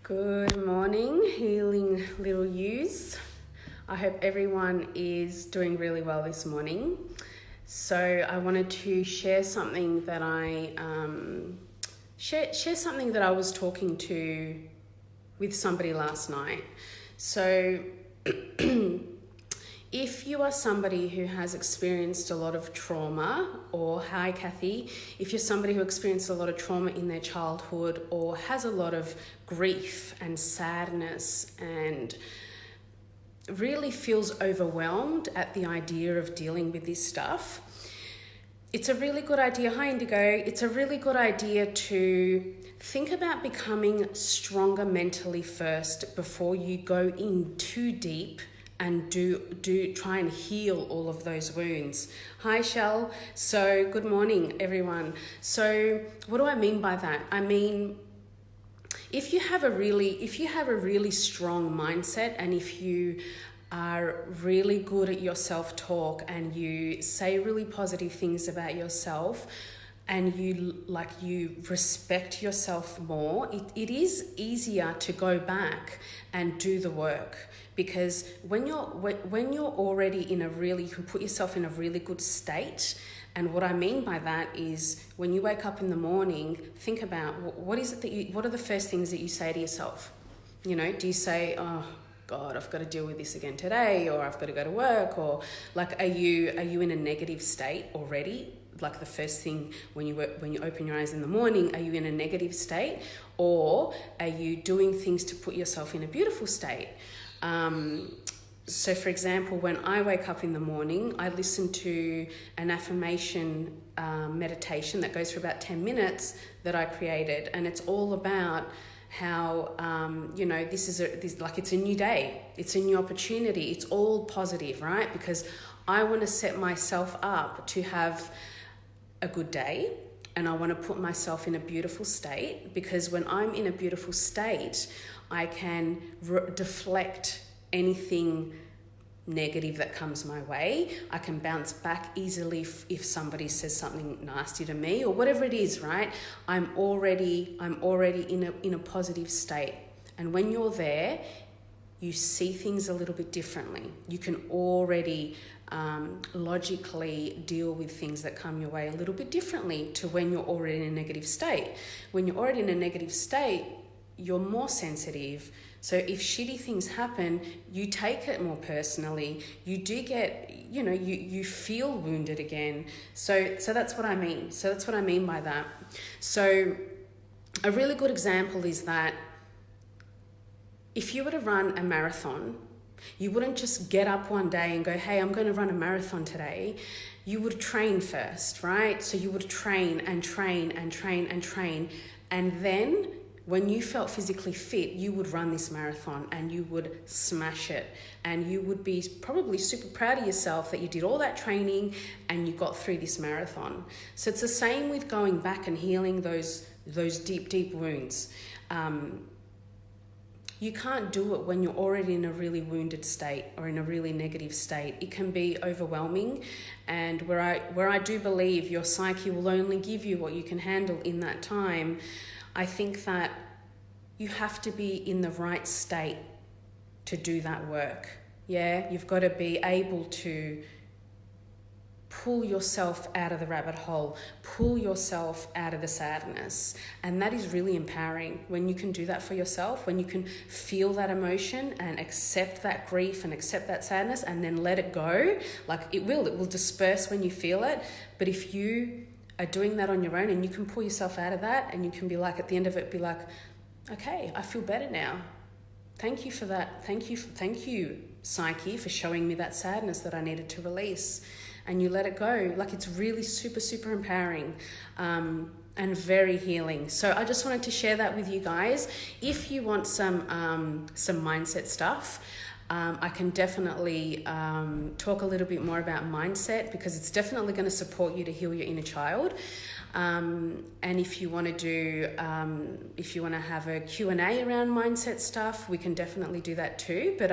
Good morning, healing little yous. I hope everyone is doing really well this morning. So I wanted to share something that share something that I was talking to with somebody last night. So if you are somebody who has experienced a lot of trauma, or hi Kathy, if you're somebody who experienced a lot of trauma in their childhood or has a lot of grief and sadness and really feels overwhelmed at the idea of dealing with this stuff, it's a really good idea, hi Indigo, it's a really good idea to think about becoming stronger mentally first before you go in too deep and do try and heal all of those wounds. Hi Shell. So good morning everyone. So what do I mean by that? I mean, if you have a really strong mindset, and if you are really good at your self-talk and you say really positive things about yourself, and you respect yourself more, it is easier to go back and do the work. Because when you're already in you can put yourself in a really good state. And what I mean by that is when you wake up in the morning, think about what are the first things that you say to yourself? You know, do you say, oh God, I've got to deal with this again today, or I've got to go to work, or like, are you in a negative state already? Like the first thing when you open your eyes in the morning, are you in a negative state, or are you doing things to put yourself in a beautiful state? So for example, when I wake up in the morning, I listen to an affirmation meditation that goes for about 10 minutes that I created, and it's all about how it's a new day, it's a new opportunity, it's all positive, right? Because I want to set myself up to have a good day, and I want to put myself in a beautiful state, because when I'm in a beautiful state, I can deflect anything negative that comes my way. I can bounce back easily if somebody says something nasty to me or whatever it is, right? I'm already in a positive state. And when you're there, you see things a little bit differently. You can already logically deal with things that come your way a little bit differently to when you're already in a negative state. When you're already in a negative state, you're more sensitive. So if shitty things happen, you take it more personally. You do get, you feel wounded again. So that's what I mean. So that's what I mean by that. So a really good example is that if you were to run a marathon, you wouldn't just get up one day and go, hey, I'm going to run a marathon today. You would train first, right? So you would train and train and train and train. And then when you felt physically fit, you would run this marathon and you would smash it. And you would be probably super proud of yourself that you did all that training and you got through this marathon. So it's the same with going back and healing those deep, deep wounds. You can't do it when you're already in a really wounded state or in a really negative state. It can be overwhelming, and where I do believe your psyche will only give you what you can handle in that time, I think that you have to be in the right state to do that work. Yeah, you've got to be able to pull yourself out of the rabbit hole, pull yourself out of the sadness. And that is really empowering when you can do that for yourself, when you can feel that emotion and accept that grief and accept that sadness and then let it go. Like it will disperse when you feel it. But if you are doing that on your own and you can pull yourself out of that, and you can be like, at the end of it, be like, okay, I feel better now. Thank you for that. Thank you, Psyche, for showing me that sadness that I needed to release. And you let it go. Like, it's really super, super empowering and very healing. So I just wanted to share that with you guys. If you want some mindset stuff, I can definitely talk a little bit more about mindset, because it's definitely going to support you to heal your inner child. And if you want to have a Q&A around mindset stuff, we can definitely do that too. But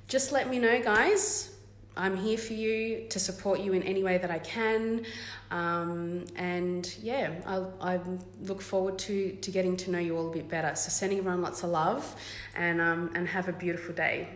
just let me know, guys. I'm here for you to support you in any way that I can. And yeah, I look forward to getting to know you all a bit better. So sending everyone lots of love, and have a beautiful day.